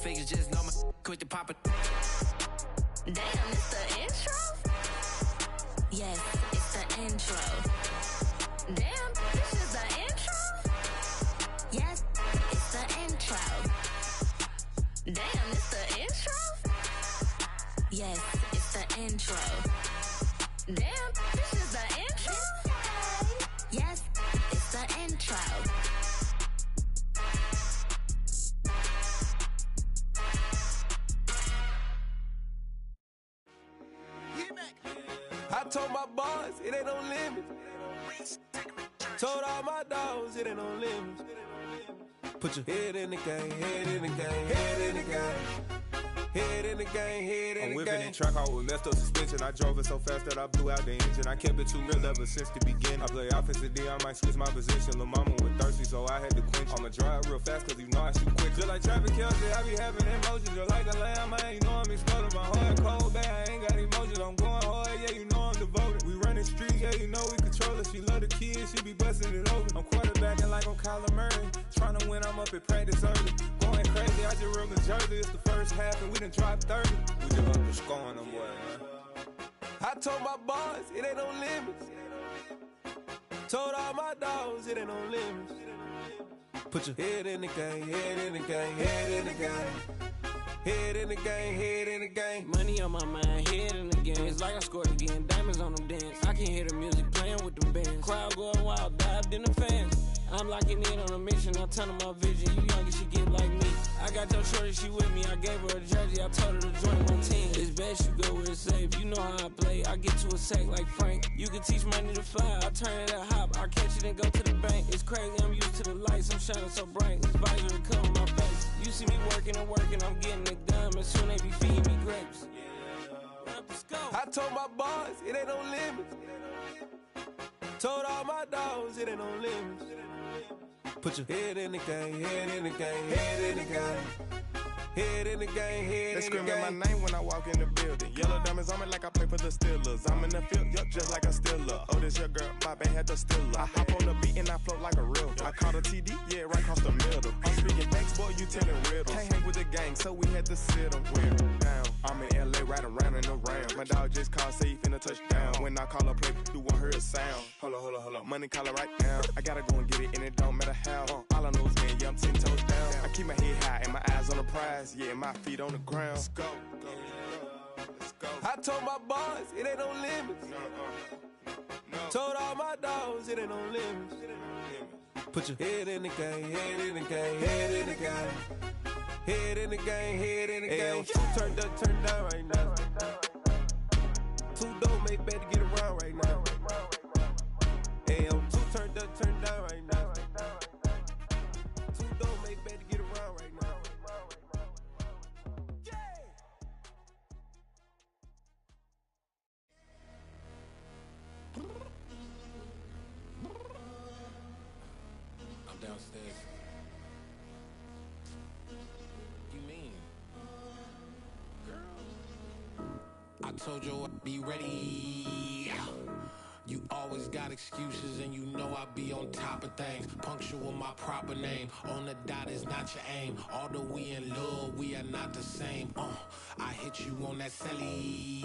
figures, just know my quick to pop it. Damn, it's the intro? Yes, it's the intro. Damn, this is the intro? Yes, it's the intro. Damn, it's the intro? Yes, it's the intro. Damn, this is the intro? Yes, it's the intro. I told my boys it ain't no limits. Told all my dogs it ain't no limits. Put your head in the game, head in the game, head in the game. Head in the game, head in the game. I'm whipping and track out with messed up suspension. I drove it so fast that I blew out the engine. I kept it too real ever since the beginning. I play offensive D, I might switch my position. Lil' mama was thirsty, so I had to quench. I'ma drive real fast, cause you know I shoot quick. Just like traffic Kelsey, I be having emotions. Just like a lamb, man, you know I'm exploding. My heart cold, bad, I ain't got emotions. I'm going hard, yeah, you know I'm devoted. We running streets, yeah, you know we control it. She love the kids, she be busting it over. I'm quarterbacking like I'm Kyler Murray. Trying to win, I'm up at practice early. Going crazy, I just real the jersey. It's the first half and we done dropped 30. We just up to scoring them, boy, man. I told my boys it ain't no limits. Told all my dogs it ain't no limits. Put your head in the game, head in the game, head in the game. Head in the game, head in the game. Money on my mind, head in the game. It's like I scored again, diamonds on them dance. I can hear the music playing with them bands. Crowd going wild, dived in the fans. I'm locking in on a mission, I'm telling my vision. You young and she get like me. I got your shorty, she with me. I gave her a jersey, I told her to join my team. It's best you go where it's safe. You know how I play. I get to a sack like Frank. You can teach money to fly. I turn it a hop. I catch it and go to the bank. It's crazy, I'm used to the lights. I'm shining so bright. This visor cover my face. You see me working and working. I'm getting it done. And soon they be feeding me grapes. Let's go. I told my boys it ain't no limits. Told all my dogs it ain't no limits. Put your head in the game, head in the game, head in the game. Head in the game, head They in the game. screaming my name when I walk in the building. Yellow diamonds on me like I play for the Steelers. I'm in the field, yup, just like a Steeler. Oh, this your girl, my band had the Steeler. I hop on the beat and I float like a real. I caught a TD, yeah, right across the middle. I'm speaking facts, boy, you telling riddles. Can't hang with the gang, so we had to sit them down. I'm in LA, right around and around. My dog just called, say he finna touchdown. When I call a play, you won't hear a sound. Hold up, money caller right now. I gotta go and get it, and it don't matter how. All I know is, man, yeah, I'm 10 toes down. I keep my head high and my eyes on the prize. Yeah, my feet on the ground. Let's go. Let's go. I told my boys it ain't no limits. No. Told all my dogs it ain't no limits. Put your head in the game, head in the game, head in the game. Head in the game, head in the game. Two turned up, turned down right now. Two dope make better get around right now. Two turned up, turned down right now. Two dope make better get around right now. I'm downstairs. You mean? Girl. I told you I'd be ready. You always got excuses and you know I be on top of things. Punctual my proper name. On the dot is not your aim. Although we in love, we are not the same. I hit you on that celly.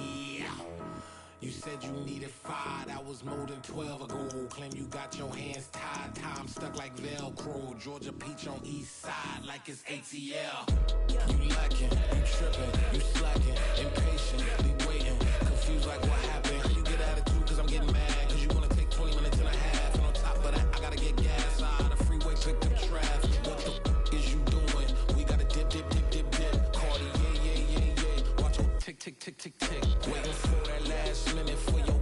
You said you needed 5, that was more than 12 ago. Claim you got your hands tied, time stuck like Velcro. Georgia Peach on east side like it's ATL. You lacking, you tripping, you slacking, impatient, be waiting, confused like what happened. You get attitude cause I'm getting mad, cause you wanna take 20 minutes and a half. And on top of that, I gotta get gas out of the freeway, pick up traffic. What the is you doing? We gotta dip. Cardi, yeah. Watch your tick. Waiting for that last minute for your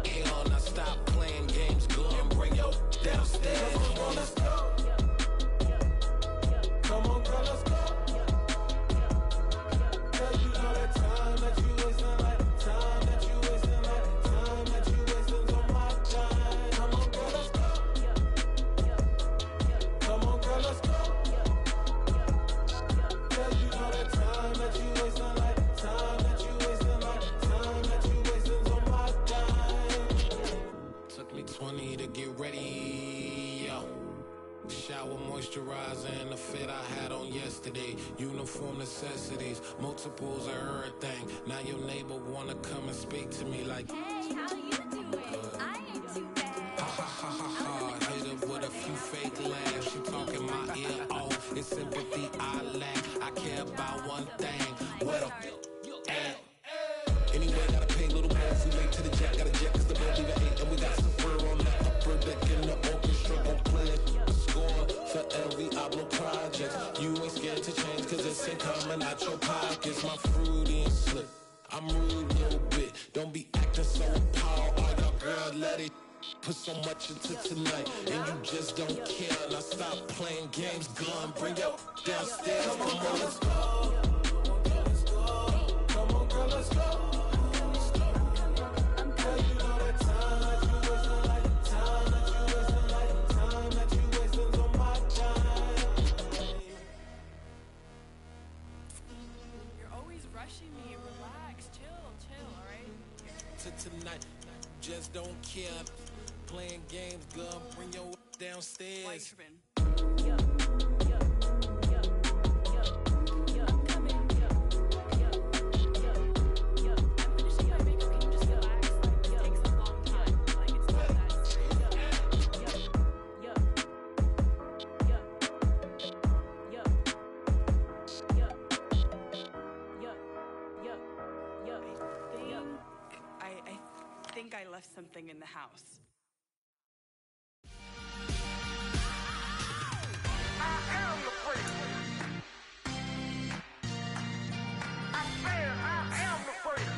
hell. Now stop playing games, go and bring your downstairs. Come on, let's go. Come on, girl, let's go. Cause you know that time that you wasting, like the time that you wasting, like the time that you wasting. moisturizer and the fit I had on yesterday. Uniform necessities, multiples of everything. Now your neighbor wanna come and speak to me like, Hey, how you doing? I ain't too bad. ha ha ha ha ha. Hit her with a few fake laughs. She talking my ear off. It's sympathy I lack. I care about one thing. What a at. Anyway, gotta pay little more. If we wait to the jet, gotta jet cause the boat leave at 8. And we got some fur on the upper deck in the orchestra. Gon' play a score for every Ablo project. You ain't scared to change cause it's ain't coming out your pockets. My fruity and slip. I'm rude a little bit. Don't be acting so appalled. Oh, your girl, let it put so much into tonight. And you just don't care. Now stop playing games. Gun, bring your downstairs. Come on, let's go. Come on, girl, let's go. Tonight, just don't care. Playing games, girl, bring your downstairs. I left something in the house. I am the freak. I said I am the freak.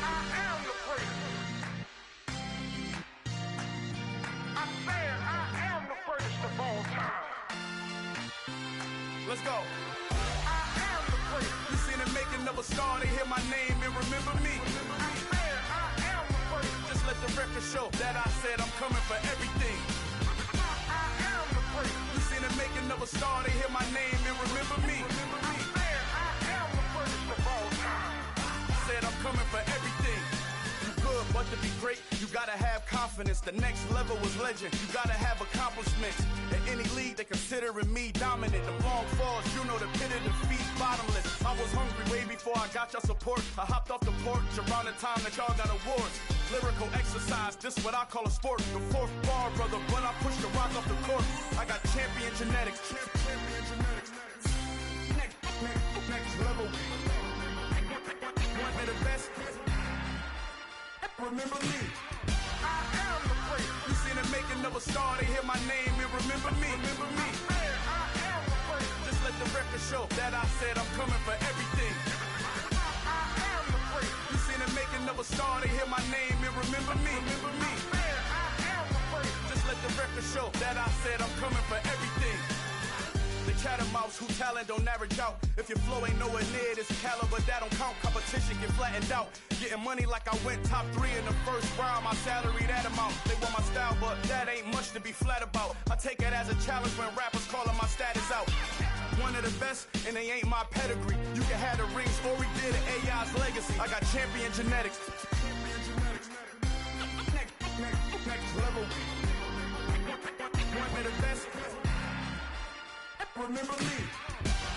I am the freak. I said I am the greatest of all time. Let's go. I am the freak. You seen the making of a star, they hear my name and remember me. I said I am the freak. Just let the record show that I said I'm coming for everything. I am the freak. You seen the making of a star, they hear my name and remember me. I said I am the greatest of all time. Said I'm coming for everything. You good, but to be great, you gotta have confidence. The next level was legend. You gotta have accomplishments. In any league, they considering me dominant. The long falls, you know the pit of defeat, bottomless. I was hungry way before I got your support. I hopped off the porch around the time that y'all got awards. Lyrical exercise, this what I call a sport. The fourth bar, brother, when I push the rock off the court. I got champion genetics. Champion genetics. Next level. One of the best. Remember me. I am the freak. You seen the making of a star, they hear my name and remember me. Remember me. I am the freak. Just let the record show that I said I'm coming for everything. I am the freak. You seen the making of a star, they hear my name and remember me. Remember me. I am the freak. Just let the record show that I said I'm coming for everything. The catamounts who talent don't average out. If your flow ain't nowhere near this caliber, that don't count. Competition get flattened out. Getting money like I went top 3 in the first round. My salary that amount. They want my style, but that ain't much to be flat about. I take it as a challenge when rappers calling my status out. One of the best, and they ain't my pedigree. You can have the rings, or we did AI's legacy. I got champion genetics. Next level. One of the best. Remember me.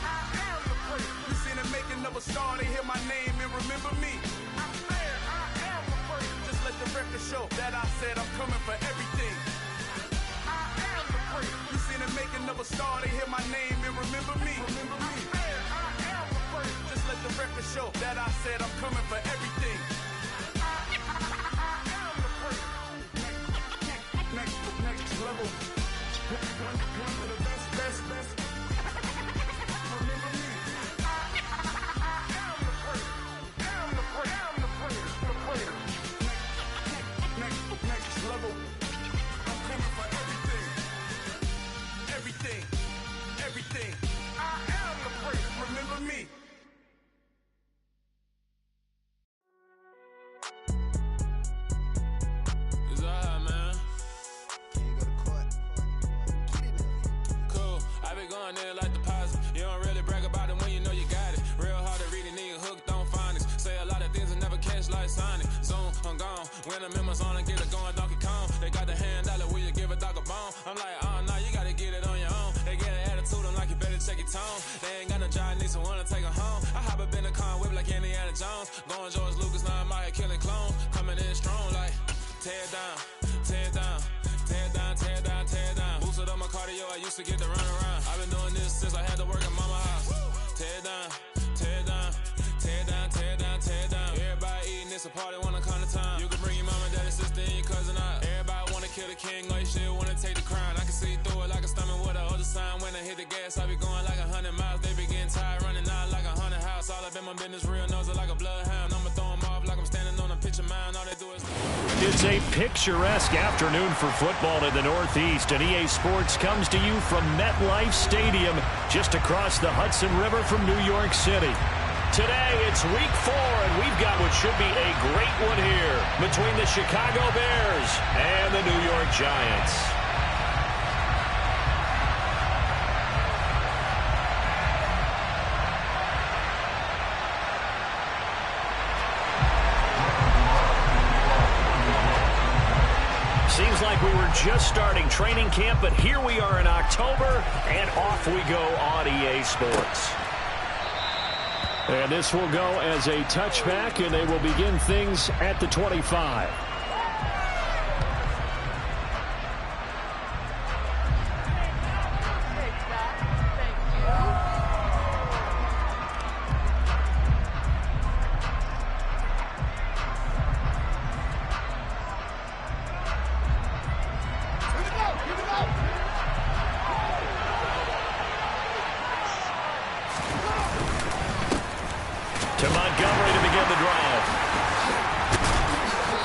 I am the freak. You seen the making of a star, they hear my name and remember me. I said I am the freak. Just let the record show that I said I'm coming for everything. I am the freak. You seen the making of a star, they hear my name and remember me. Remember me. I said I am the freak. Just let the record show that I said I'm coming for everything. I am the freak. Next level. One of the best. Remember me. I am the freak. Am the freak. Am the freak. The freak. Next level. I'm coming for everything. Everything. I am the freak. Remember me. It's alright, man. Cool. I be going there like deposit. You don't really brag about it when you know you got it. Real hard to read a nigga hooked on phonics. Say a lot of things and never catch like Sonic. Zone, I'm gone. When I'm in my zone, I get it going Donkey Kong. They got the hand dollar where you I'm like, nah, you gotta get it on your own. They get an attitude, I'm like, you better check your tone. They ain't got no job, need someone to take her home. I hop up in the car and whip like Indiana Jones. Going George Lucas, now I'm out here killing clones. Coming in strong like, tear it down, tear it down. Tear it down, tear it down, tear it down. Boosted up my cardio, I used to get to run around. I've been doing this since I had to work at mama house. Tear it down, tear it down, tear it down, tear it down, tear it down. Everybody eating, it's a party, wanna come to time. You can bring your mama, daddy, sister, and your cousin out. Everybody wanna kill the king, or you shit wanna take the crown. I can see through it like a stomach with a other sign. When I hit the gas, I be going like 100 miles. They be getting tired, running out like 100 house. All up in my business, real nose like a bloodhound. I'ma throw them off like I'm standing on a pitcher mound. All they do is... It's a picturesque afternoon for football in the Northeast, and EA Sports comes to you from MetLife Stadium, just across the Hudson River from New York City. Today, it's Week 4, and we've got what should be a great one here between the Chicago Bears and the New York Giants. Seems like we were just starting training camp, but here we are in October, and off we go on EA Sports. And this will go as a touchback, and they will begin things at the 25. To Montgomery to begin the drive.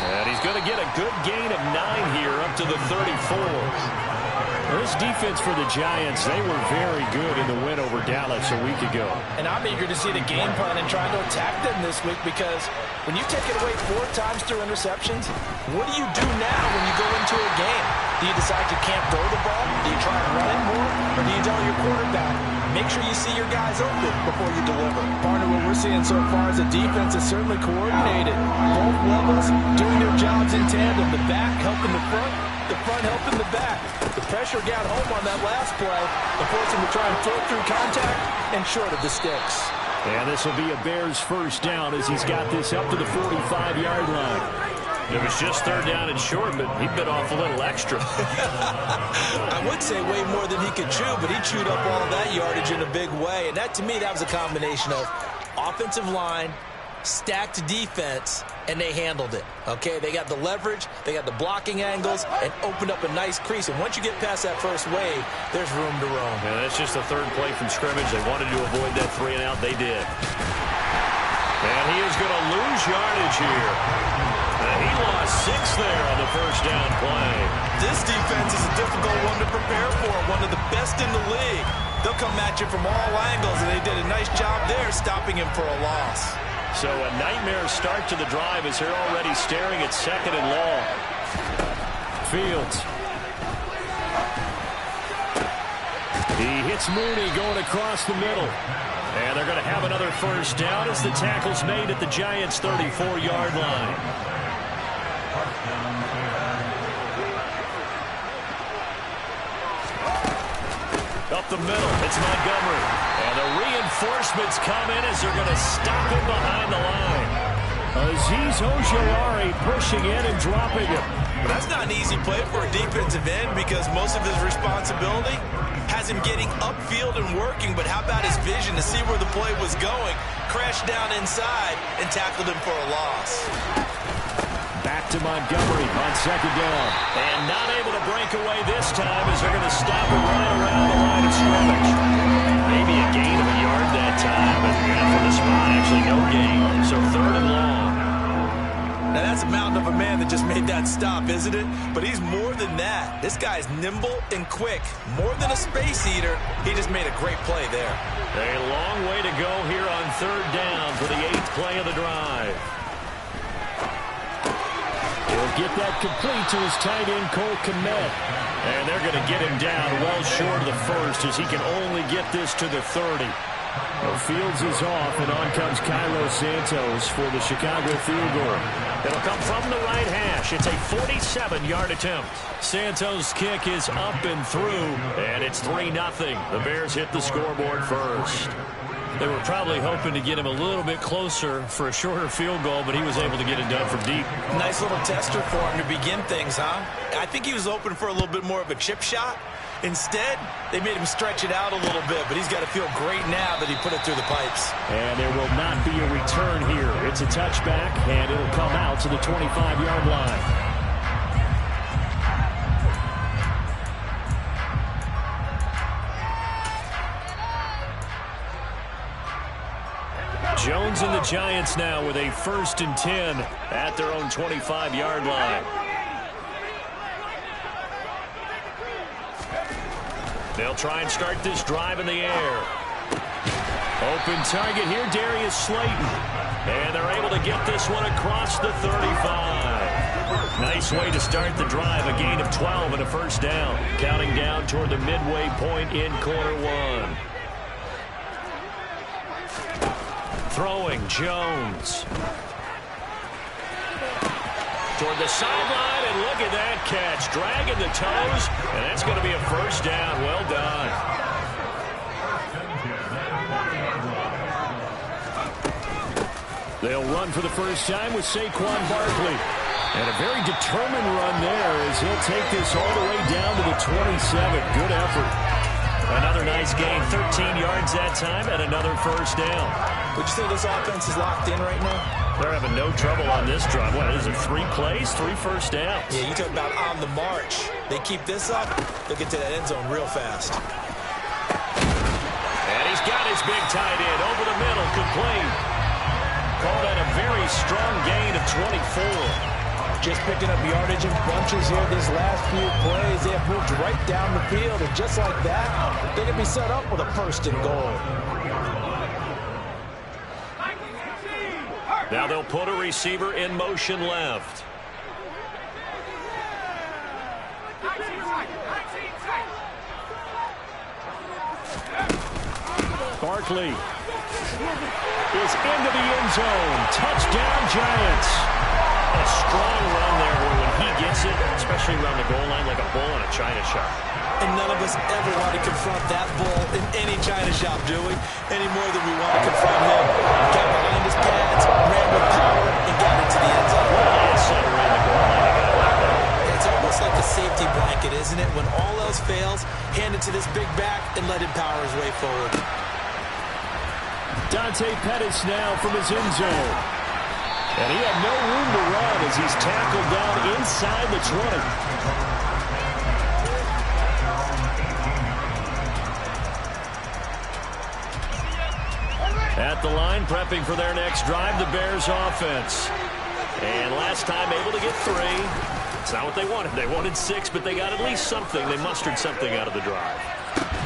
And he's going to get a good gain of 9 here up to the 34. This defense for the Giants, they were very good in the win over Dallas a week ago. And I'm eager to see the game plan and try to attack them this week, because when you take it away 4 times through interceptions, what do you do now when you go into a game? Do you decide you can't throw the ball? Do you try and run it more? Or do you tell your quarterback, make sure you see your guys open before you deliver? Partner, what we're seeing so far is the defense is certainly coordinated. Both levels doing their jobs in tandem. The back helping the front helping the back. The pressure got home on that last play. They forced him to try and throw through contact and short of the sticks. And this will be a Bears first down as he's got this up to the 45-yard line. It was just 3rd down and short, but he bit off a little extra. I would say way more than he could chew, but he chewed up all that yardage in a big way. And that, to me, that was a combination of offensive line, stacked defense, and they handled it. Okay, they got the leverage, they got the blocking angles, and opened up a nice crease. And once you get past that first wave, there's room to roam. Yeah, that's just the 3rd play from scrimmage. They wanted to avoid that 3 and out. They did. And he is going to lose yardage here. And he lost 6 there on the first down play. This defense is a difficult one to prepare for, one of the best in the league. They'll come at you from all angles, and they did a nice job there stopping him for a loss. So a nightmare start to the drive as they're already staring at 2nd and long. Fields. He hits Mooney going across the middle. And they're going to have another first down as the tackle's made at the Giants' 34-yard line. Up the middle, it's Montgomery. And the reinforcements come in as they're going to stop him behind the line. Azeez Ojulari pushing in and dropping him. That's not an easy play for a defensive end, because most of his responsibility has him getting upfield and working, but how about his vision to see where the play was going? Crashed down inside and tackled him for a loss. Back to Montgomery on 2nd down. And not able to break away this time as they're going to stop him right around the line of scrimmage. Maybe a gain of a yard that time, but for the spot, actually no gain. So 3rd and long. Now that's a mountain of a man that just made that stop, isn't it? But he's more than that. This guy's nimble and quick. More than a space eater, he just made a great play there. A long way to go here on 3rd down for the 8th play of the drive. He'll get that complete to his tight end, Cole Kmet. And they're going to get him down well short of the first as he can only get this to the 30. Well, Fields is off, and on comes Cairo Santos for the Chicago field goal. It'll come from the right hash. rush. It's a 47-yard attempt. Santos' kick is up and through, and it's 3-0. The Bears hit the scoreboard first. They were probably hoping to get him a little bit closer for a shorter field goal, but he was able to get it done from deep. Nice little tester for him to begin things, huh? I think he was hoping for a little bit more of a chip shot. Instead, they made him stretch it out a little bit, but he's got to feel great now that he put it through the pipes. And there will not be a return here. It's a touchback, and it'll come out to the 25-yard line. Jones and the Giants now with a 1st and 10 at their own 25-yard line. They'll try and start this drive in the air. Open target here, Darius Slayton. And they're able to get this one across the 35. Nice way to start the drive. A gain of 12 and a 1st down. Counting down toward the midway point in quarter 1. Throwing, Jones. Toward the sideline, and look at that catch. Dragging the toes, and that's going to be a 1st down. Well done. They'll run for the first time with Saquon Barkley. And a very determined run there as he'll take this all the way down to the 27. Good effort. Another nice gain, 13 yards that time, and another 1st down. Would you say this offense is locked in right now? They're having no trouble on this drive. What is it, 3 plays, 3 1st downs? Yeah, you talk about on the march. They keep this up, they'll get to that end zone real fast. And he's got his big tight end over the middle, complete. Called out a very strong gain of 24. Just picking up yardage in bunches here these last few plays. They have moved right down the field, and just like that, they can be set up with a 1st and goal. Now they'll put a receiver in motion left. Barkley is into the end zone. Touchdown, Giants. A strong run there where when he gets it, especially around the goal line, like a bull in a china shop. And none of us ever want to confront that bull in any china shop, do we? Any more than we want to confront him. Got behind his pads, ran with power, and got into the end zone. It's almost like a safety blanket, isn't it? When all else fails, hand it to this big back and let him power his way forward. Dante Pettis now from his end zone. And he had no room to run as he's tackled down inside the 20. At the line, prepping for their next drive, the Bears offense. And last time able to get 3. It's not what they wanted. They wanted 6, but they got at least something. They mustered something out of the drive.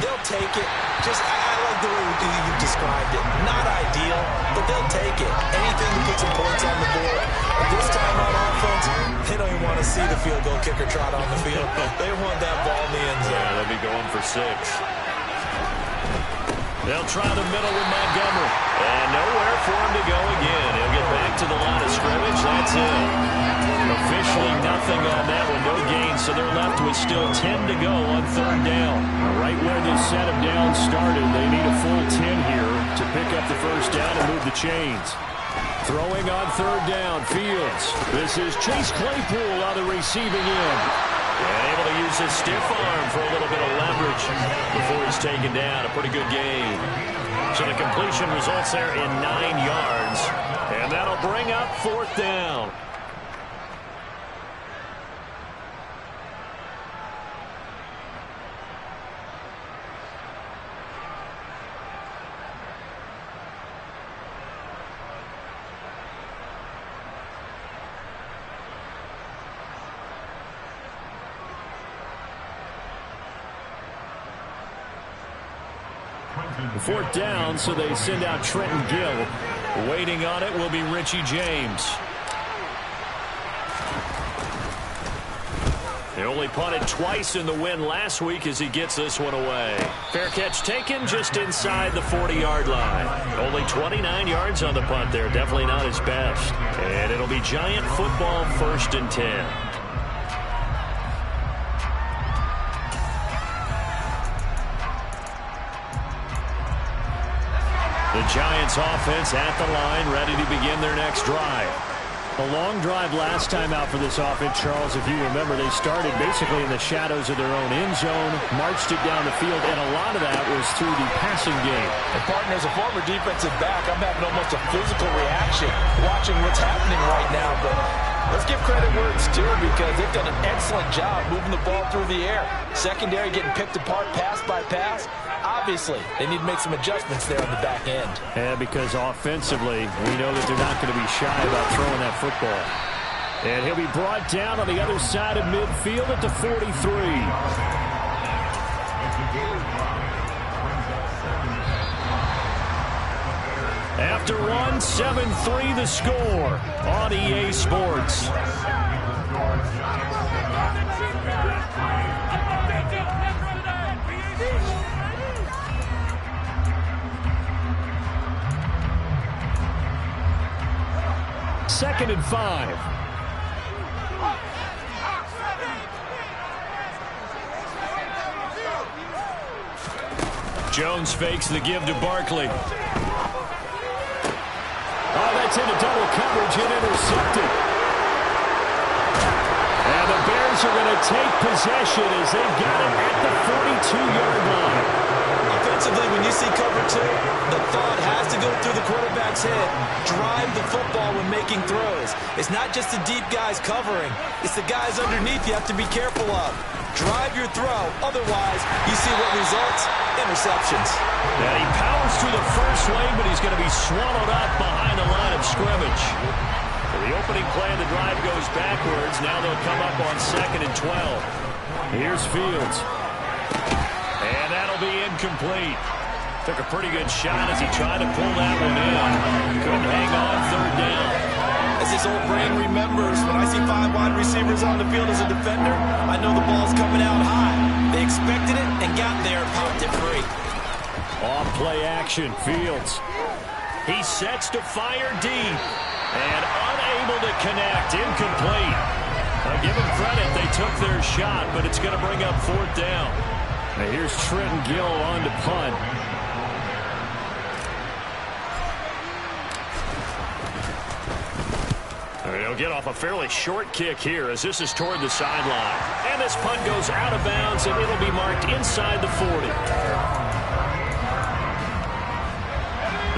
They'll take it. I like the way you described it. Not ideal, but they'll take it. Anything to put some points on the board. This time on offense, they don't even want to see the field goal kicker trot on the field. They want that ball in the end zone. Yeah, they'll be going for 6. They'll try the middle with Montgomery. And nowhere for him to go again. He'll get back to the line of scrimmage. That's it. Officially nothing on that one. No gain, so they're left with still 10 to go on 3rd down. Right where this set of downs started, they need a full 10 here to pick up the 1st down and move the chains. Throwing on 3rd down, Fields. This is Chase Claypool on the receiving end. And able to use his stiff arm for a little bit of leverage before he's taken down. A pretty good gain. So the completion results there in 9 yards. And that'll bring up 4th down. Fourth down, so they send out Trenton Gill. Waiting on it will be Richie James. They only punted twice in the win last week as he gets this one away. Fair catch taken just inside the 40-yard line. Only 29 yards on the punt there. Definitely not his best. And it'll be Giant football 1st and 10. The Giants offense at the line, ready to begin their next drive. A long drive last time out for this offense, Charles. If you remember, they started basically in the shadows of their own end zone, marched it down the field, and a lot of that was through the passing game. And, partner, as a former defensive back, I'm having almost a physical reaction watching what's happening right now. But let's give credit where it's due because they've done an excellent job moving the ball through the air. Secondary getting picked apart pass by pass. Obviously, they need to make some adjustments there on the back end. Yeah, because offensively, we know that they're not going to be shy about throwing that football. And he'll be brought down on the other side of midfield at the 43. After one, 7-3 the score on EA Sports. Second and 5. Jones fakes the give to Barkley. Oh, that's into double coverage and intercepted. And the Bears are going to take possession as they've got it at the 42-yard line. Offensively, when you see cover 2, the thought has to go through the quarterback's head. Drive the football when making throws. It's not just the deep guys covering. It's the guys underneath you have to be careful of. Drive your throw. Otherwise, you see what results? Interceptions. And he powers through the first lane, but he's going to be swallowed up behind the line of scrimmage. So the opening play of the drive goes backwards. Now they'll come up on 2nd and 12. Here's Fields. And that'll be incomplete. Took a pretty good shot as he tried to pull that one in. Couldn't hang on 3rd down. As his old brain remembers, when I see 5 wide receivers on the field as a defender, I know the ball's coming out high. They expected it and got there and popped it free. Off play action, Fields. He sets to fire deep and unable to connect. Incomplete. Now give them credit. They took their shot, but it's going to bring up 4th down. Now here's Trenton Gill on to punt. He'll get off a fairly short kick here as this is toward the sideline. And this punt goes out of bounds, and it'll be marked inside the 40.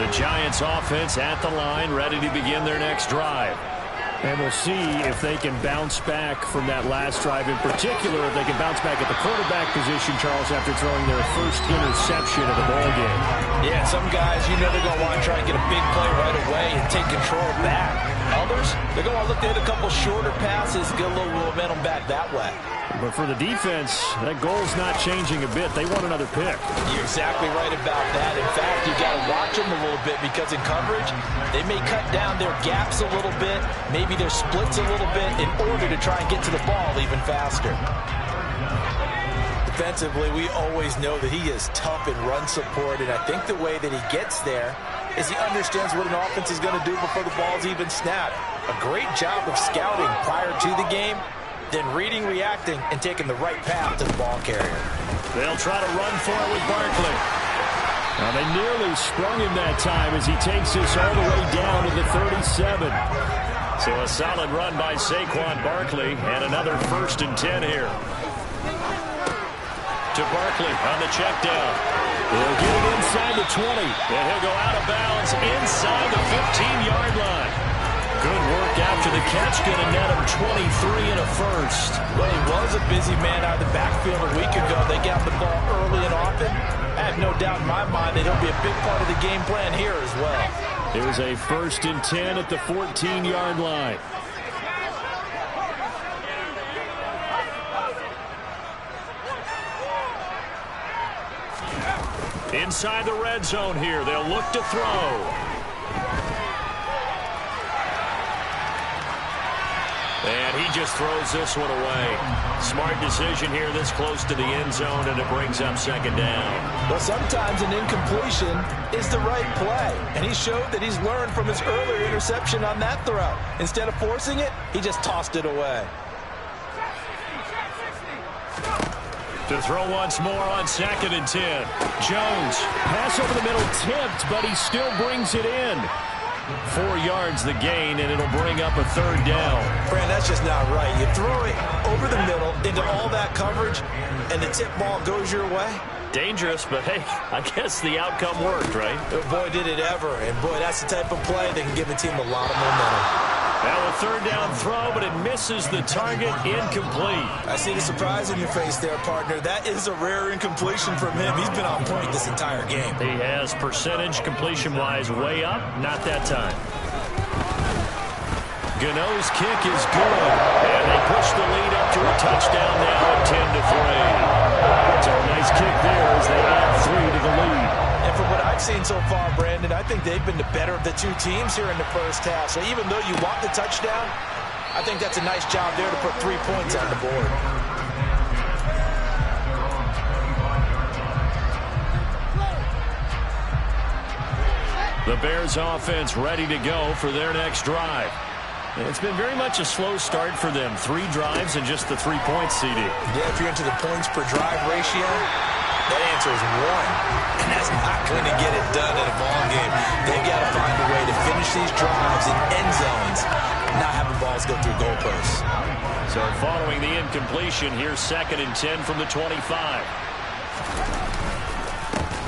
The Giants offense at the line, ready to begin their next drive. And we'll see if they can bounce back from that last drive. In particular, if they can bounce back at the quarterback position, Charles, after throwing their first interception of the ballgame. Yeah, some guys, you know they're going to want to try and get a big play right away and take control back. Others, they're going to look to hit a couple shorter passes, get a little momentum back that way. But for the defense, that goal's not changing a bit. They want another pick. You're exactly right about that. In fact, you got to watch them a little bit because in coverage, they may cut down their gaps a little bit, maybe their splits a little bit in order to try and get to the ball even faster. Defensively, we always know that he is tough in run support, and I think the way that he gets there is he understands what an offense is going to do before the ball's even snapped. A great job of scouting prior to the game, then reading, reacting, and taking the right path to the ball carrier. They'll try to run for it with Barkley. Now they nearly sprung him that time as he takes this all the way down to the 37. So a solid run by Saquon Barkley and another 1st and 10 here. To Barkley on the check down. He'll get it inside the 20. And he'll go out of bounds inside the 15-yard line. Good work after the catch. Going to net him 23 and a first. Well, he was a busy man out of the backfield a week ago. They got the ball early and often. I have no doubt in my mind that he'll be a big part of the game plan here as well. It was a 1st and 10 at the 14-yard line. Inside the red zone here. They'll look to throw. And he just throws this one away. Smart decision here this close to the end zone, and it brings up second down. Well, sometimes an incompletion is the right play. And he showed that he's learned from his earlier interception on that throw. Instead of forcing it, he just tossed it away. To throw once more on 2nd and 10. Jones, pass over the middle, tipped, but he still brings it in. 4 yards the gain, and it'll bring up a 3rd down. Fran, that's just not right. You throw it over the middle into all that coverage, and the tip ball goes your way. Dangerous, but hey, I guess the outcome worked, right? Oh, boy, did it ever. And boy, that's the type of play that can give a team a lot of momentum. Now a 3rd down throw, but it misses the target, incomplete. I see the surprise in your face there, partner. That is a rare incompletion from him. He's been on point this entire game. He has percentage completion-wise way up, not that time. Gano's kick is good, and they push the lead up to a touchdown now at 10-3. So a nice kick there as they add 3 to the lead. And from what I've seen so far, Brandon, I think they've been the better of the two teams here in the first half. So even though you want the touchdown, I think that's a nice job there to put 3 points on the board. The Bears offense ready to go for their next drive. It's been very much a slow start for them. 3 drives and just the 3 points, CD. Yeah, if you're into the points per drive ratio, that answer is 1. And that's not going to get it done in a ball game. They've got to find a way to finish these drives in end zones, not having balls go through goalposts. So following the incompletion, here's 2nd and 10 from the 25.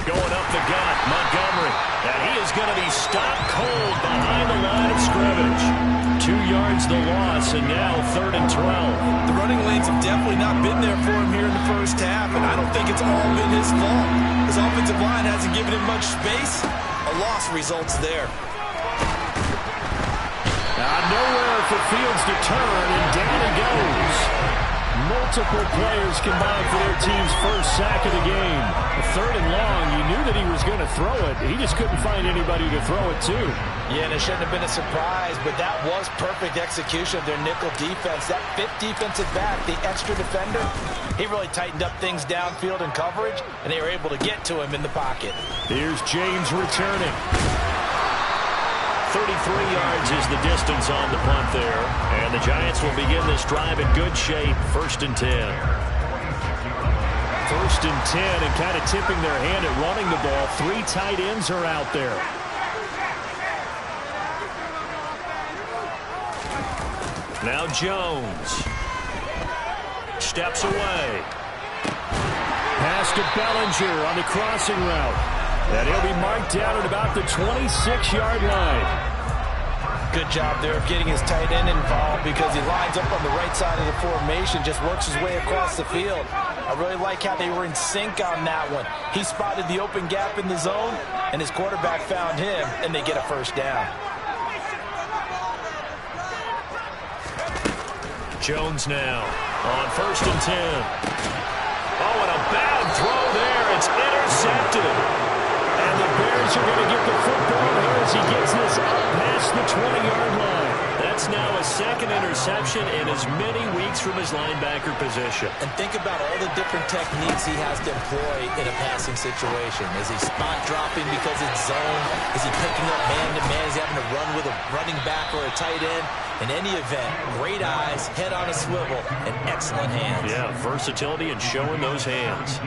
Going up the gut, Montgomery. And he is going to be stopped cold behind the line of scrimmage. 2 yards the loss, and now 3rd and 12. The running lanes have definitely not been there for him here in the first half, and I don't think it's all been his fault. His offensive line hasn't given him much space. A loss results there. Nowhere for Fields to turn, and down he goes. Multiple players combined for their team's first sack of the game. 3rd and long, you knew that he was going to throw it. He just couldn't find anybody to throw it to. Yeah, and it shouldn't have been a surprise, but that was perfect execution of their nickel defense. That 5th defensive back, the extra defender, he really tightened up things downfield in coverage, and they were able to get to him in the pocket. Here's James returning. 33 yards is the distance on the punt there. And the Giants will begin this drive in good shape. 1st and 10. 1st and 10, and kind of tipping their hand at running the ball. 3 tight ends are out there. Now Jones. Steps away. Pass to Bellinger on the crossing route. And he'll be marked down at about the 26-yard line. Good job there of getting his tight end involved because he lines up on the right side of the formation, just works his way across the field. I really like how they were in sync on that one. He spotted the open gap in the zone, and his quarterback found him, and they get a 1st down. Jones now on 1st and 10. Oh, and a bad throw there. It's intercepted. And the Bears are going to get the football here as he gets this up past the 20-yard line. That's now a 2nd interception in as many weeks from his linebacker position. And think about all the different techniques he has to employ in a passing situation. Is he spot dropping because it's zone? Is he picking up man-to-man? Is he having to run with a running back or a tight end? In any event, great eyes, head on a swivel, and excellent hands. Yeah, versatility and showing those hands.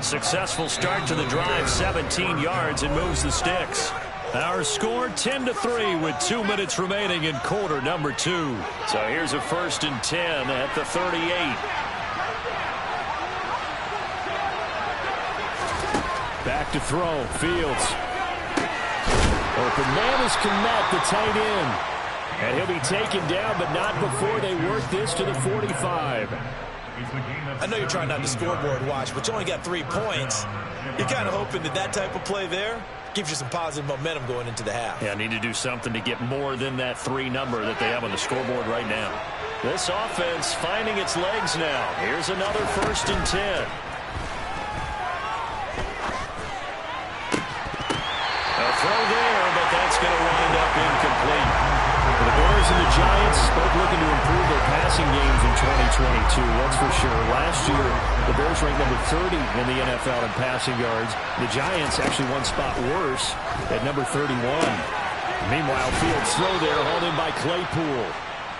Successful start to the drive, 17 yards, and moves the sticks. Our score 10-3 with 2 minutes remaining in quarter number 2. So here's a 1st and 10 at the 38. Back to throw, Fields. Open man is Kmet, the tight end. And he'll be taken down, but not before they work this to the 45. I know you're trying not to scoreboard watch, but you only got 3 points. You're kind of hoping that that type of play there gives you some positive momentum going into the half. Yeah, need to do something to get more than that 3 number that they have on the scoreboard right now. This offense finding its legs now. Here's another 1st and 10. A throw there, but that's going to wind up incomplete. The Bears and the Giants, both looking to improve their passing games in 2022, that's for sure. Last year, the Bears ranked number 30 in the NFL in passing yards. The Giants actually one spot worse at number 31. Meanwhile, Fields' throw there hauled in by Claypool.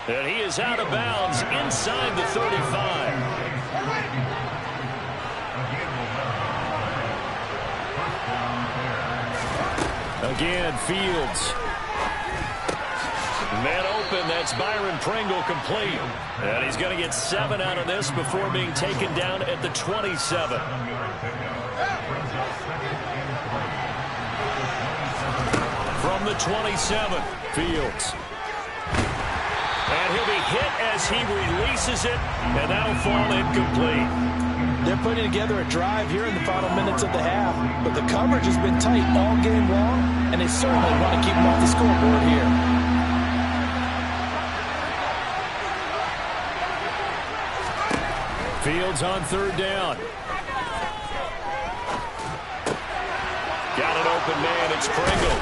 And he is out of bounds inside the 35. Again, Fields. Man open, that's Byron Pringle complete. And he's going to get 7 out of this before being taken down at the 27. From the 27, Fields. And he'll be hit as he releases it, and that'll fall incomplete. They're putting together a drive here in the final minutes of the half, but the coverage has been tight all game long, and they certainly want to keep them off the scoreboard here. Fields on third down. Got an open man, it's Pringle.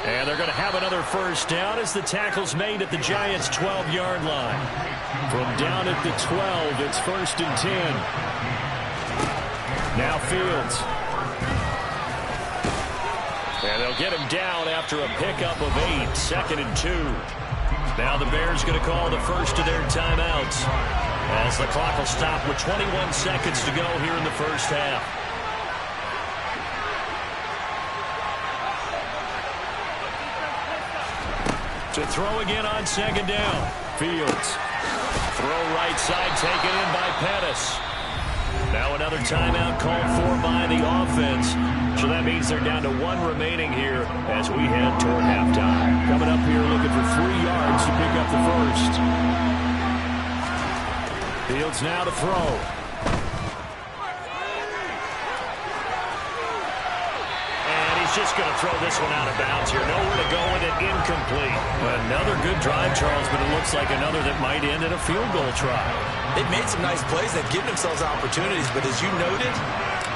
And they're going to have another first down as the tackle's made at the Giants' 12-yard line. From down at the 12, it's 1st and 10. Now Fields. And they'll get him down after a pickup of 8, 2nd and 2. Now the Bears going to call the first of their timeouts as the clock will stop with 21 seconds to go here in the first half. To throw again on 2nd down. Fields. Throw right side taken in by Pettis. Now another timeout called for by the offense. So that means they're down to 1 remaining here as we head toward halftime. Coming up here looking for 3 yards to pick up the first. Fields now to throw. Just going to throw this one out of bounds here. Nowhere to go with it. Incomplete. Another good drive, Charles, but it looks like another that might end in a field goal try. They've made some nice plays. They've given themselves opportunities, but as you noted,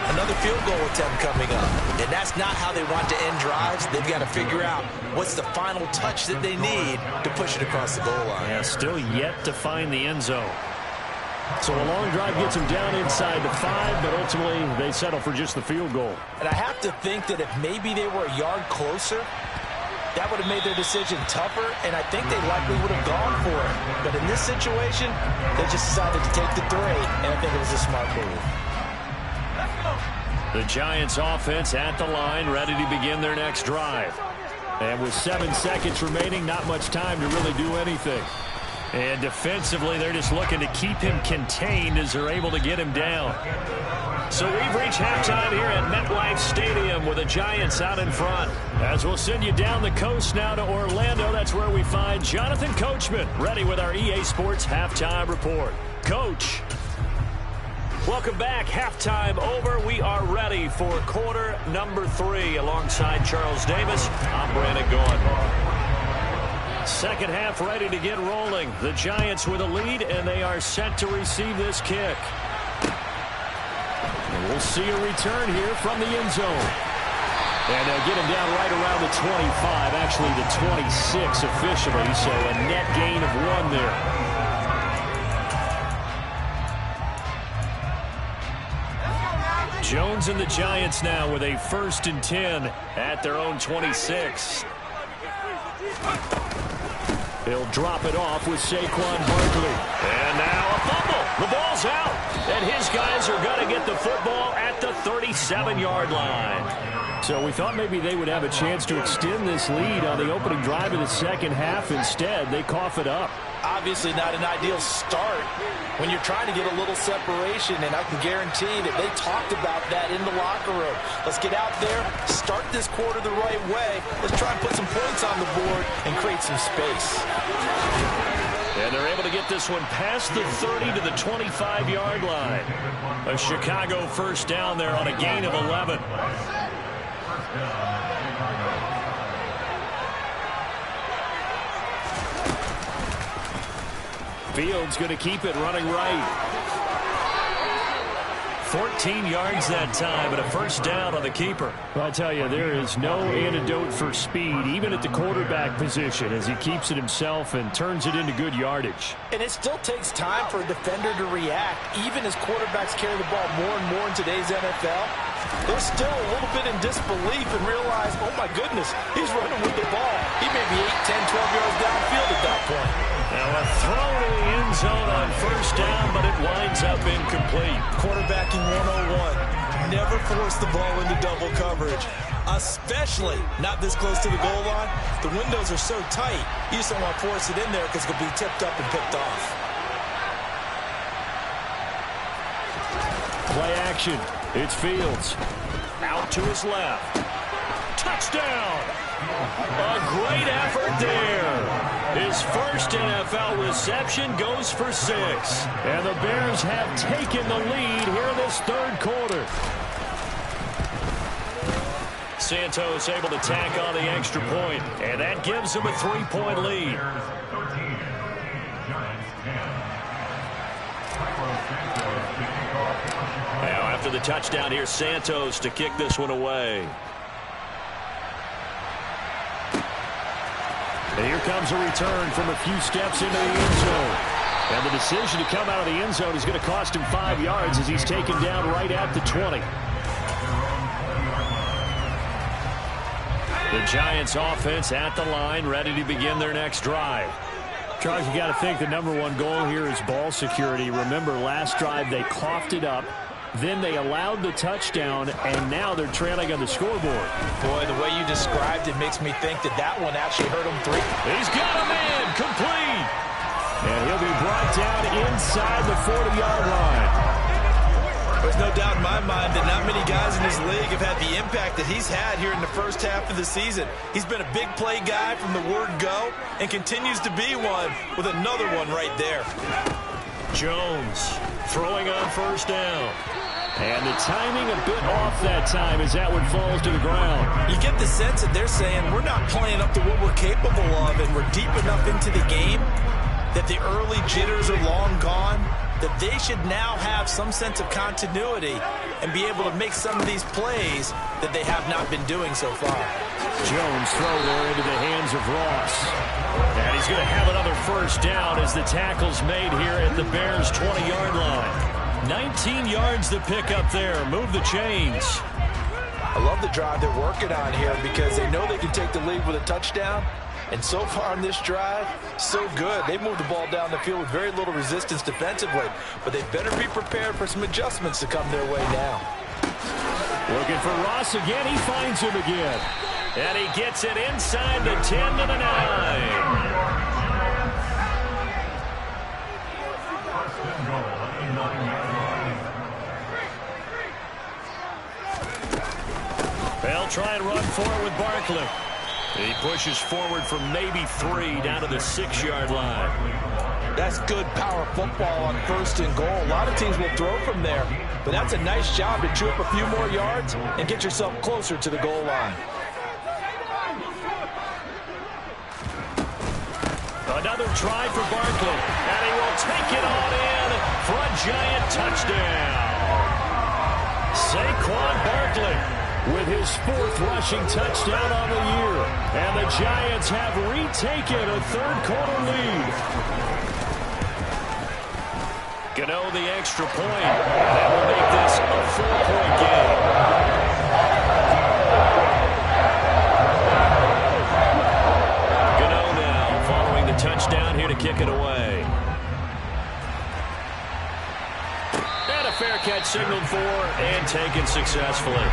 another field goal attempt coming up. And that's not how they want to end drives. They've got to figure out what's the final touch that they need to push it across the goal line. Yeah, still yet to find the end zone. So a long drive gets them down inside the 5, but ultimately they settle for just the field goal. And I have to think that if maybe they were a yard closer, that would have made their decision tougher, and I think they likely would have gone for it. But in this situation, they just decided to take the 3, and I think it was a smart move. The Giants offense at the line, ready to begin their next drive. And with 7 seconds remaining, not much time to really do anything. And defensively, they're just looking to keep him contained as they're able to get him down. So we've reached halftime here at MetLife Stadium with the Giants out in front. As we'll send you down the coast now to Orlando, that's where we find Jonathan Coachman, ready with our EA Sports Halftime Report. Coach. Welcome back. Halftime over. We are ready for quarter number 3 alongside Charles Davis. I'm Brandon Gaudin. Second half ready to get rolling. The Giants with a lead, and they are set to receive this kick. And we'll see a return here from the end zone. And they'll get him down right around the 25, actually the 26 officially, so a net gain of 1 there. Jones and the Giants now with a 1st and 10 at their own 26. He'll drop it off with Saquon Barkley. And now a fumble. The ball's out. And his guys are going to get the football at the 37-yard line. So we thought maybe they would have a chance to extend this lead on the opening drive of the second half. Instead, they cough it up. Obviously not an ideal start when you're trying to get a little separation, and I can guarantee that they talked about that in the locker room. Let's get out there, start this quarter the right way. Let's try and put some points on the board and create some space. And they're able to get this one past the 30 to the 25-yard line. A Chicago first down there on a gain of 11. Fields going to keep it running right. 14 yards that time and a first down on the keeper. Well, I tell you, there is no antidote for speed, even at the quarterback position, as he keeps it himself and turns it into good yardage. And it still takes time for a defender to react, even as quarterbacks carry the ball more and more in today's NFL. They're still a little bit in disbelief and realize, oh my goodness, he's running with the ball. He may be 8, 10, 12 yards downfield at that point. Now a throw to the end zone on first down, but it winds up incomplete. Quarterbacking 101. Never force the ball into double coverage, especially not this close to the goal line. The windows are so tight, you just don't want to force it in there because it could be tipped up and picked off. Play action. It's Fields. Out to his left. Touchdown! A great effort there. His first NFL reception goes for 6. And the Bears have taken the lead here in this third quarter. Santos able to tack on the extra point, and that gives him a 3-point lead. Now after the touchdown, here's Santos to kick this one away. And here comes a return from a few steps into the end zone. And the decision to come out of the end zone is going to cost him 5 yards as he's taken down right at the 20. The Giants offense at the line, ready to begin their next drive. Charles, you got to think the #1 goal here is ball security. Remember, last drive they coughed it up. Then they allowed the touchdown, and now they're trailing on the scoreboard. Boy, the way you described it makes me think that that one actually hurt him 3. He's got him in, complete. And he'll be brought down inside the 40-yard line. There's no doubt in my mind that not many guys in this league have had the impact that he's had here in the first half of the season. He's been a big play guy from the word go and continues to be one with another one right there. Jones throwing on first down. And the timing a bit off that time as that one falls to the ground. You get the sense that they're saying we're not playing up to what we're capable of, and we're deep enough into the game that the early jitters are long gone, that they should now have some sense of continuity and be able to make some of these plays that they have not been doing so far. Jones throw there into the hands of Ross. And he's going to have another first down as the tackle's made here at the Bears' 20-yard line. 19 yards to pick up there. Move the chains. I love the drive they're working on here because they know they can take the lead with a touchdown. And so far in this drive, so good. They moved the ball down the field with very little resistance defensively. But they better be prepared for some adjustments to come their way now. Looking for Ross again. He finds him again. And he gets it inside the 10 to the 9. They'll try and run for it with Barkley. He pushes forward from maybe 3 down to the 6-yard line. That's good power football on first and goal. A lot of teams will throw from there, but that's a nice job to chew up a few more yards and get yourself closer to the goal line. Another try for Barkley, and he will take it on in for a Giant touchdown. Saquon Barkley with his 4th rushing touchdown on the year. And the Giants have retaken a third-quarter lead. Gano the extra point. That will make this a 4-point game. Gano now following the touchdown here to kick it away. And a fair catch signaled for and taken successfully.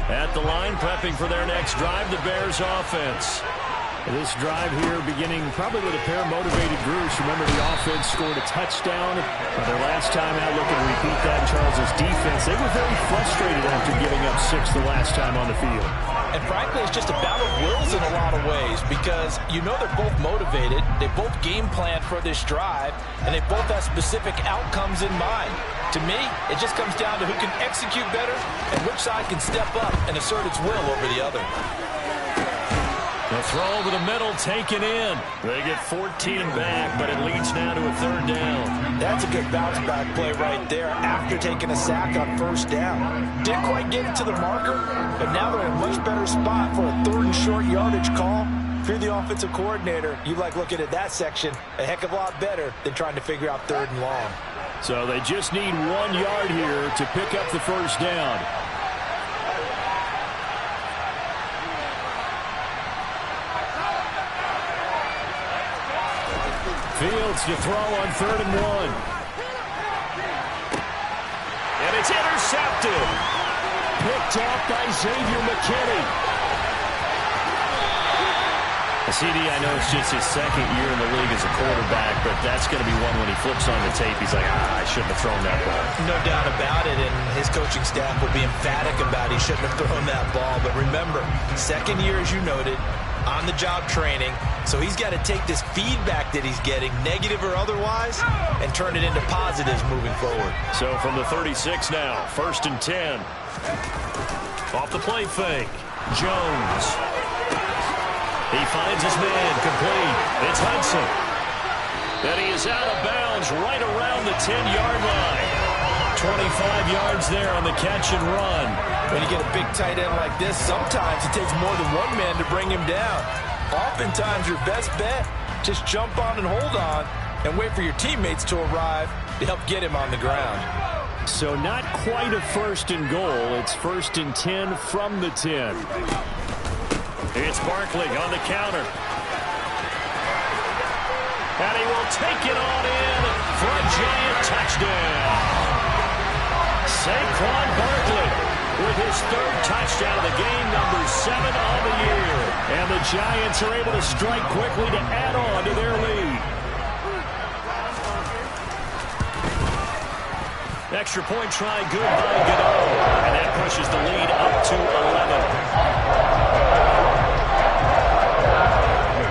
At the line, prepping for their next drive, the Bears offense. This drive here beginning probably with a pair of motivated groups. Remember, the offense scored a touchdown. Their last time out, looking to repeat that in Charles's defense. They were very frustrated after giving up 6 the last time on the field. And frankly, it's just a battle of wills in a lot of ways because you know they're both motivated. They both game plan for this drive, and they both have specific outcomes in mind. To me, it just comes down to who can execute better and which side can step up and assert its will over the other. The throw over the middle, taken in. They get 14 back, but it leads now to a 3rd down. That's a good bounce-back play right there after taking a sack on 1st down. Didn't quite get it to the marker, but now they're in a much better spot for a 3rd and short yardage call. If you're the offensive coordinator, you like looking at that section a heck of a lot better than trying to figure out 3rd and long. So they just need 1 yard here to pick up the 1st down. Fields to throw on 3rd and 1. And it's intercepted. Picked off by Xavier McKinney. CD, I know it's just his 2nd year in the league as a quarterback, but that's going to be one when he flips on the tape, he's like, I shouldn't have thrown that ball. No doubt about it, and his coaching staff will be emphatic about he shouldn't have thrown that ball. But remember, 2nd year, as you noted, on-the-job training, so he's got to take this feedback that he's getting, negative or otherwise, and turn it into positives moving forward. So from the 36 now, 1st and 10. Off the play fake, Jones. He finds his man, complete. It's Hudson. And he is out of bounds right around the 10-yard line. 25 yards there on the catch and run. When you get a big tight end like this, sometimes it takes more than one man to bring him down. Oftentimes, your best bet, just jump on and hold on and wait for your teammates to arrive to help get him on the ground. So not quite a 1st and goal. It's 1st and 10 from the 10. It's Barkley on the counter. And he will take it on in for a giant touchdown. Saquon Barkley with his 3rd touchdown of the game, number 7 on the year. And the Giants are able to strike quickly to add on to their lead. Extra point try, good by Godot. And that pushes the lead up to 11.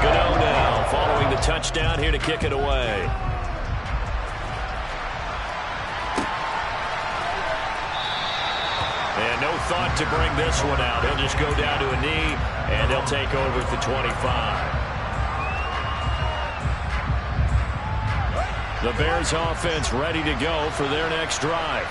Godot now following the touchdown here to kick it away. And no thought to bring this one out. He'll just go down to a knee, and they'll take over at the 25. The Bears offense ready to go for their next drive.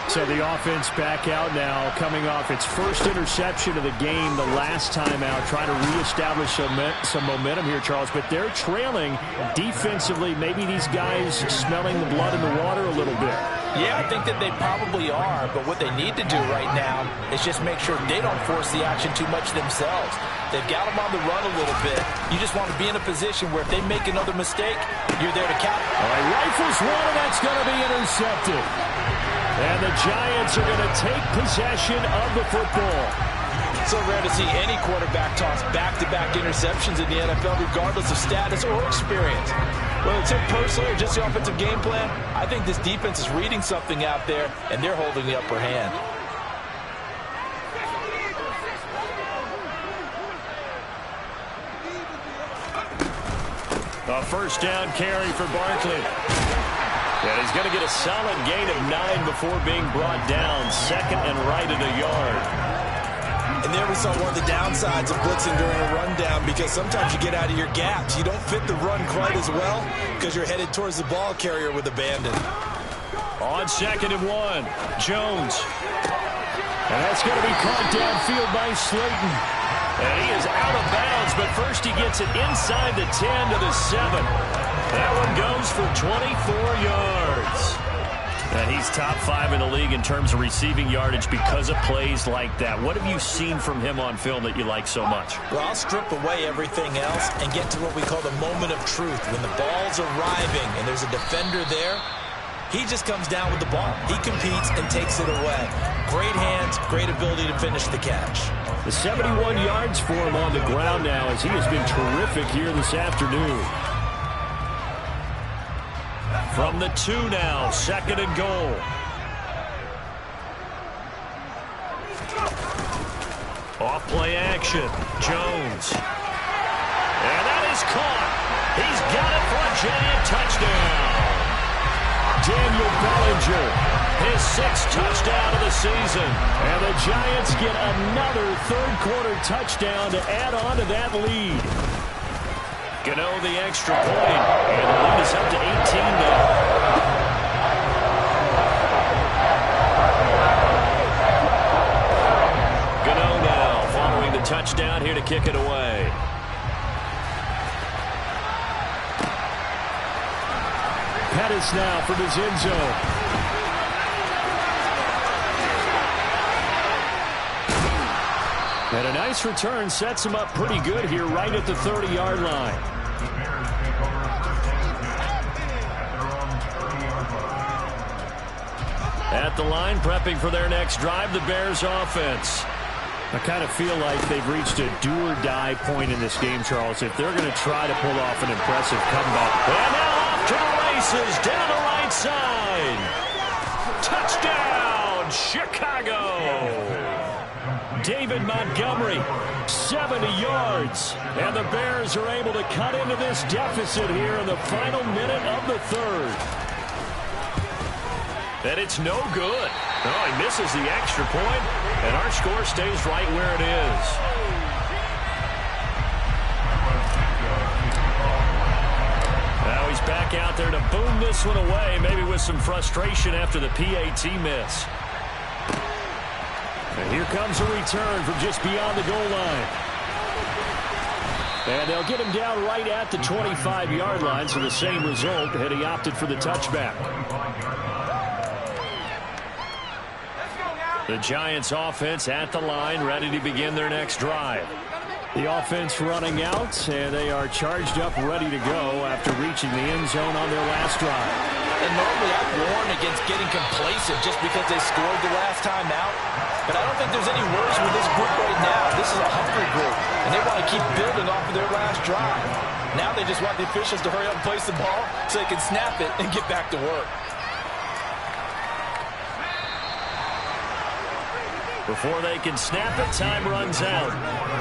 So the offense back out now, coming off its 1st interception of the game the last time out, trying to reestablish some momentum here, Charles. But they're trailing defensively. Maybe these guys smelling the blood in the water a little bit. Yeah, I think that they probably are, but what they need to do right now is just make sure they don't force the action too much themselves. They've got them on the run a little bit. You just want to be in a position where if they make another mistake, you're there to counter. All right, rifles one, and that's going to be intercepted. And the Giants are going to take possession of the football. So rare to see any quarterback toss back-to-back interceptions in the NFL, regardless of status or experience. Whether it's him personally or just the offensive game plan, I think this defense is reading something out there, and they're holding the upper hand. A 1st down carry for Barkley. And he's going to get a solid gain of 9 before being brought down. 2nd and right at a yard. And there we saw one of the downsides of blitzing during a rundown, because sometimes you get out of your gaps. You don't fit the run quite as well because you're headed towards the ball carrier with abandon. On 2nd and 1, Jones. And that's going to be caught downfield by Slayton. And he is out of bounds, but first he gets it inside the 10 to the 7. That one goes for 24 yards. And he's top 5 in the league in terms of receiving yardage because of plays like that. What have you seen from him on film that you like so much? Well, I'll strip away everything else and get to what we call the moment of truth. When the ball's arriving and there's a defender there, he just comes down with the ball. He competes and takes it away. Great hands, great ability to finish the catch. The 71 yards for him on the ground now, as he has been terrific here this afternoon. From the 2 now, 2nd and goal. Off play action, Jones. And that is caught. He's got it for a giant touchdown. Daniel Bellinger His 6th touchdown of the season. And the Giants get another third-quarter touchdown to add on to that lead. Gano the extra point, and the lead is up to 18 now. Gano now following the touchdown here to kick it away. Pettis now from his end zone. And a nice return sets him up pretty good here right at the 30-yard line. At the line, prepping for their next drive, the Bears offense. I kind of feel like they've reached a do-or-die point in this game, Charles, if they're going to try to pull off an impressive comeback. And now off to the races, down the right side. Touchdown, Chicago! David Montgomery, 70 yards. And the Bears are able to cut into this deficit here in the final minute of the third. And it's no good. Oh, he misses the extra point, and our score stays right where it is. Now he's back out there to boom this one away, maybe with some frustration after the PAT miss. And here comes a return from just beyond the goal line. And they'll get him down right at the 25-yard line, so the same result had he opted for the touchback. The Giants offense at the line, ready to begin their next drive. The offense running out, and they are charged up, ready to go after reaching the end zone on their last drive. And normally I warn against getting complacent just because they scored the last time out. But I don't think there's any worries with this group right now. This is a hungry group, and they want to keep building off of their last drive. Now they just want the officials to hurry up and place the ball so they can snap it and get back to work. Before they can snap it, time runs out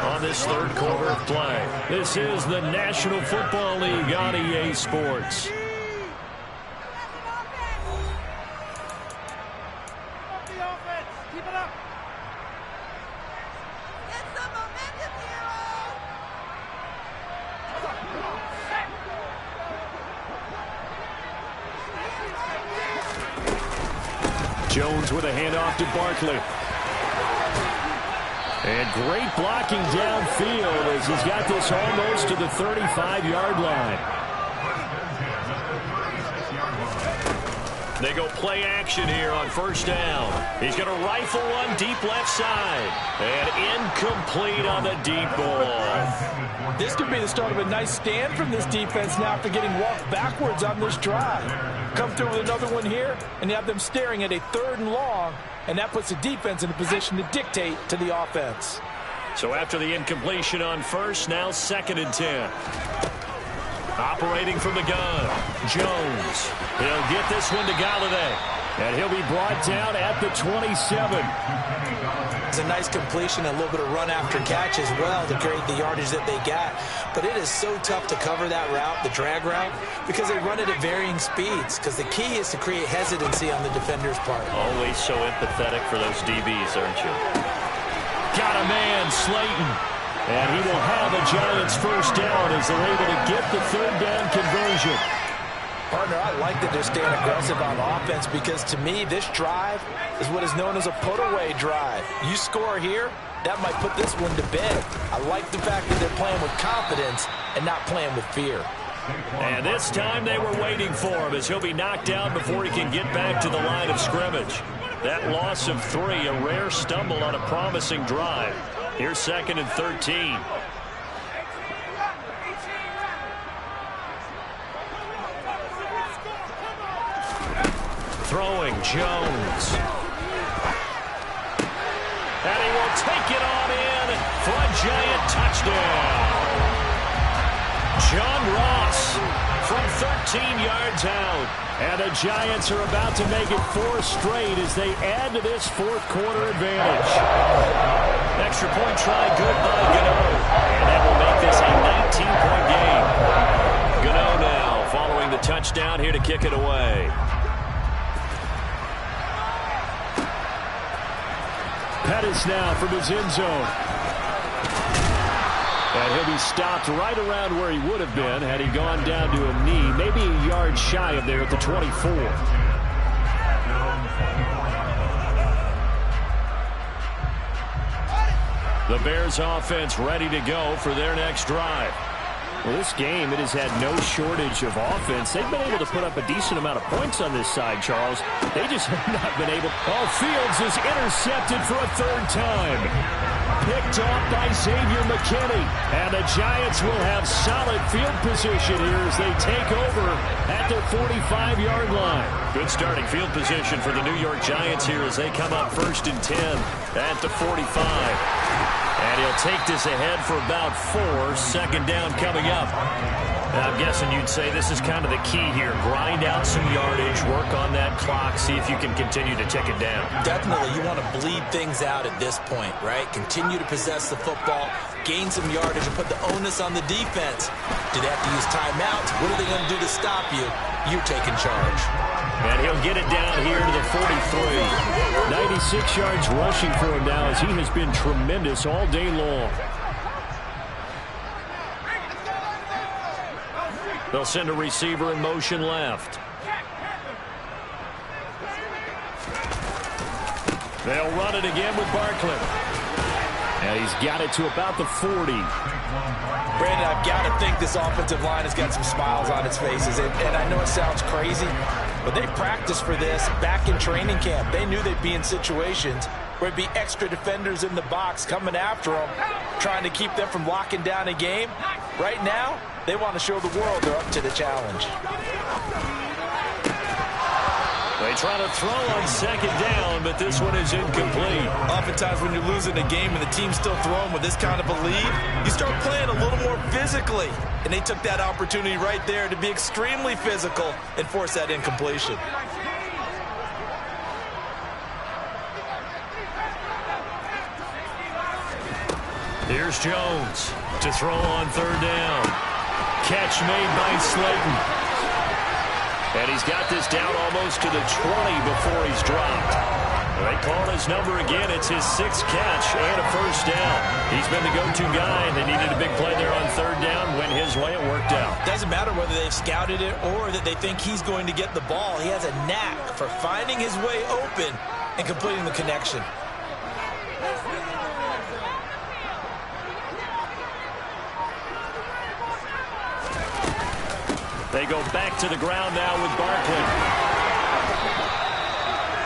on this third quarter of play. This is the National Football League on EA Sports. Jones with a handoff to Barkley. And great blocking downfield as he's got this almost to the 35-yard line. They go play action here on first down. He's going to rifle one deep left side. And incomplete on the deep ball. This could be the start of a nice stand from this defense now after getting walked backwards on this drive. Come through with another one here, and you have them staring at a 3rd and long, and that puts the defense in a position to dictate to the offense. So after the incompletion on first, now 2nd and 10. Operating from the gun, Jones. He'll get this one to Galladay. And he'll be brought down at the 27. It's a nice completion, a little bit of run after catch as well to create the yardage that they got. But it is so tough to cover that route, the drag route, because they run it at varying speeds. Because the key is to create hesitancy on the defender's part. Always so empathetic for those DBs, aren't you? Got a man, Slayton. And he will have a Giants first down as they're able to get the 3rd down conversion. Partner, I like that they're staying aggressive on offense because, to me, this drive is what is known as a put-away drive. You score here, that might put this one to bed. I like the fact that they're playing with confidence and not playing with fear. And this time they were waiting for him as he'll be knocked down before he can get back to the line of scrimmage. That loss of 3, a rare stumble on a promising drive. Here's 2nd and 13. Throwing, Jones. And he will take it on in for a Giant touchdown. John Ross from 13 yards out. And the Giants are about to make it 4 straight as they add to this 4th quarter advantage. Extra point try good by Gano. And that will make this a 19-point game. Gano now following the touchdown here to kick it away. Pettis now from his end zone. And he'll be stopped right around where he would have been had he gone down to a knee, maybe a yard shy of there at the 24. The Bears offense ready to go for their next drive. Well, this game, it has had no shortage of offense. They've been able to put up a decent amount of points on this side, Charles. They just have not been able. Oh, Fields is intercepted for a third time. Picked off by Xavier McKinney. And the Giants will have solid field position here as they take over at their 45-yard line. Good starting field position for the New York Giants here as they come up 1st and 10 at the 45. And he'll take this ahead for about 4. Second down coming up. I'm guessing you'd say this is kind of the key here. Grind out some yardage, work on that clock, see if you can continue to tick it down. Definitely, you want to bleed things out at this point, right? Continue to possess the football, gain some yardage, and put the onus on the defense. Do they have to use timeouts? What are they going to do to stop you? You're taking charge. And he'll get it down here to the 43. 96 yards rushing for him now as he has been tremendous all day long. They'll send a receiver in motion left. They'll run it again with Barkley. And he's got it to about the 40. Brandon, I've got to think this offensive line has got some smiles on its faces. And I know it sounds crazy, but they practiced for this back in training camp. They knew they'd be in situations where it'd be extra defenders in the box coming after them, trying to keep them from locking down a game. Right now, they want to show the world they're up to the challenge. They try to throw on second down, but this one is incomplete. Oftentimes when you're losing a game and the team's still throwing with this kind of a lead, you start playing a little more physically. And they took that opportunity right there to be extremely physical and force that incompletion. Here's Jones to throw on third down. Catch made by Slayton. And he's got this down almost to the 20 before he's dropped. They call his number again. It's his 6th catch and a first down. He's been the go-to guy. They needed a big play there on third down. Went his way. It worked out. Doesn't matter whether they've scouted it or that they think he's going to get the ball. He has a knack for finding his way open and completing the connection. They go back to the ground now with Barkley.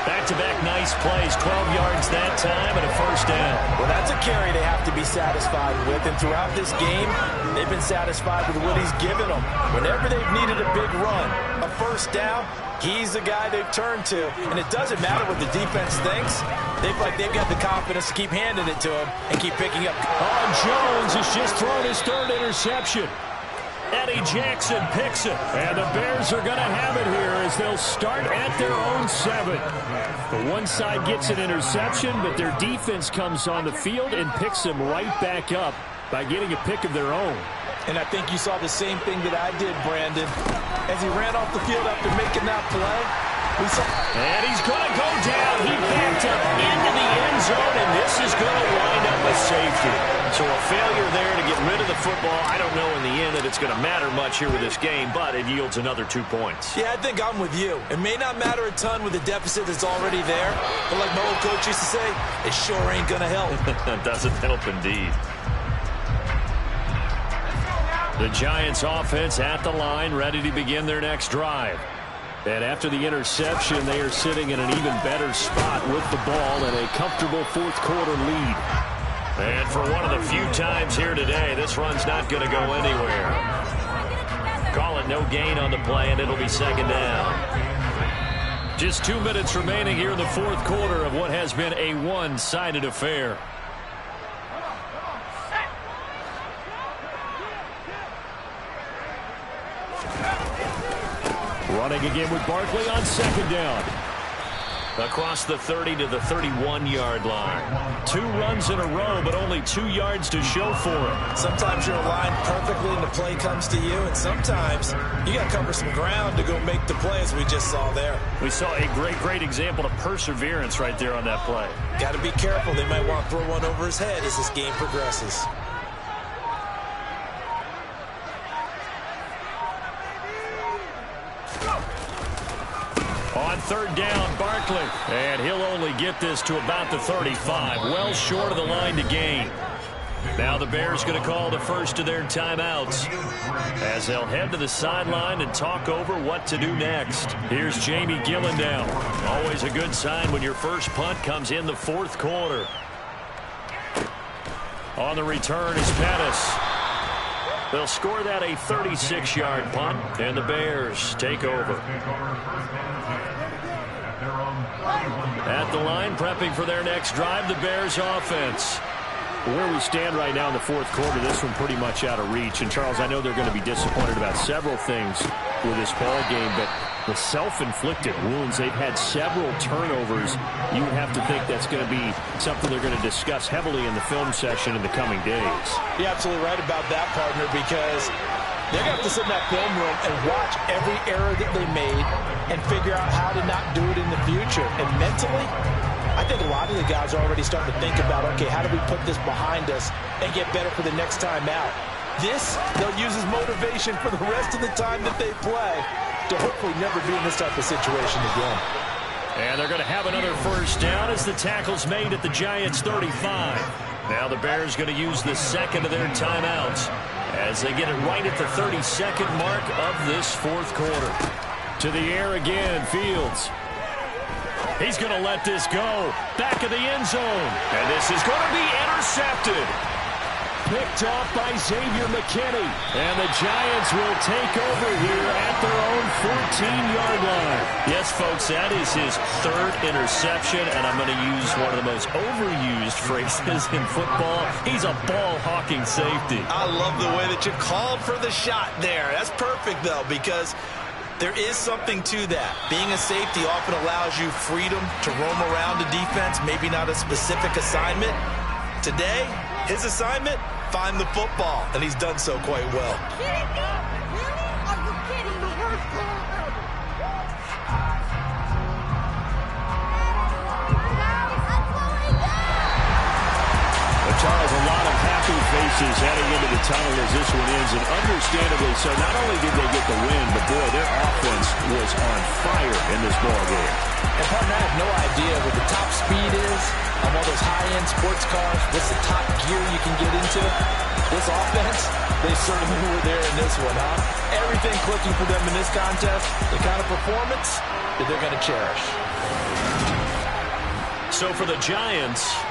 Back-to-back nice plays, 12 yards that time and a first down. Well, that's a carry they have to be satisfied with, and throughout this game, they've been satisfied with what he's given them. Whenever they've needed a big run, a first down, he's the guy they've turned to. And it doesn't matter what the defense thinks. They feel like they've got the confidence to keep handing it to him and keep picking up. Oh, Jones has just thrown his 3rd interception. Eddie Jackson picks it. And the Bears are going to have it here as they'll start at their own 7. The one side gets an interception, but their defense comes on the field and picks them right back up by getting a pick of their own. And I think you saw the same thing that I did, Brandon. As he ran off the field after making that play, we saw... And he's going to go down. He backed up into the end zone, and this is going to wind up a safety. So a failure there to get rid of the football. I don't know in the end that it's going to matter much here with this game, but it yields another 2 points. Yeah, I think I'm with you. It may not matter a ton with the deficit that's already there, but like my old coach used to say, it sure ain't going to help. It doesn't help indeed. The Giants offense at the line, ready to begin their next drive. And after the interception, they are sitting in an even better spot with the ball and a comfortable 4th quarter lead. And for one of the few times here today, this run's not going to go anywhere. Call it no gain on the play, and it'll be second down. Just 2 minutes remaining here in the 4th quarter of what has been a one-sided affair. Running again with Barkley on second down. across the 30 to the 31-yard line. 2 runs in a row, but only 2 yards to show for it. Sometimes you're aligned perfectly and the play comes to you, and sometimes you got to cover some ground to go make the play, as we just saw there. We saw a great example of perseverance right there on that play. Got to be careful. They might want to throw one over his head as this game progresses. On 3rd down, Barkley. And he'll only get this to about the 35. Well short of the line to gain. Now the Bears going to call the first of their timeouts as they'll head to the sideline and talk over what to do next. Here's Jamie Gillen down. Always a good sign when your first punt comes in the 4th quarter. On the return is Pettis. They'll score that a 36-yard punt, and the Bears take over. At the line, prepping for their next drive, the Bears offense. Where we stand right now in the 4th quarter, this one pretty much out of reach. And, Charles, I know they're going to be disappointed about several things with this ball game, but the self-inflicted wounds, they've had several turnovers. You would have to think that's going to be something they're going to discuss heavily in the film session in the coming days. You're absolutely right about that, partner, because they're going to have to sit in that film room and watch every error that they made and figure out how to not do it in the future. And mentally, I think a lot of the guys are already starting to think about, okay, how do we put this behind us and get better for the next time out? This, they'll use as motivation for the rest of the time that they play to hopefully never be in this type of situation again. And they're going to have another first down as the tackle's made at the Giants' 35. Now the Bears going to use the second of their timeouts as they get it right at the 32nd mark of this 4th quarter. To the air again, Fields. He's going to let this go. Back of the end zone. And this is going to be intercepted. Picked off by Xavier McKinney. And the Giants will take over here at their own 14-yard line. Yes, folks, that is his 3rd interception, and I'm going to use one of the most overused phrases in football. He's a ball-hawking safety. I love the way that you called for the shot there. That's perfect, though, because there is something to that. Being a safety often allows you freedom to roam around the defense, maybe not a specific assignment. Today, his assignment, find the football, and he's done so quite well. Charles, a lot of happy faces heading into the tunnel as this one ends, and understandably so. Not only did they get the win, but boy, their offense was on fire in this ball game. And partner, I have no idea what the top speed is on all those high-end sports cars. What's the top gear you can get into? This offense, they certainly were there in this one, huh? Everything clicking for them in this contest, the kind of performance that they're going to cherish. So for the Giants,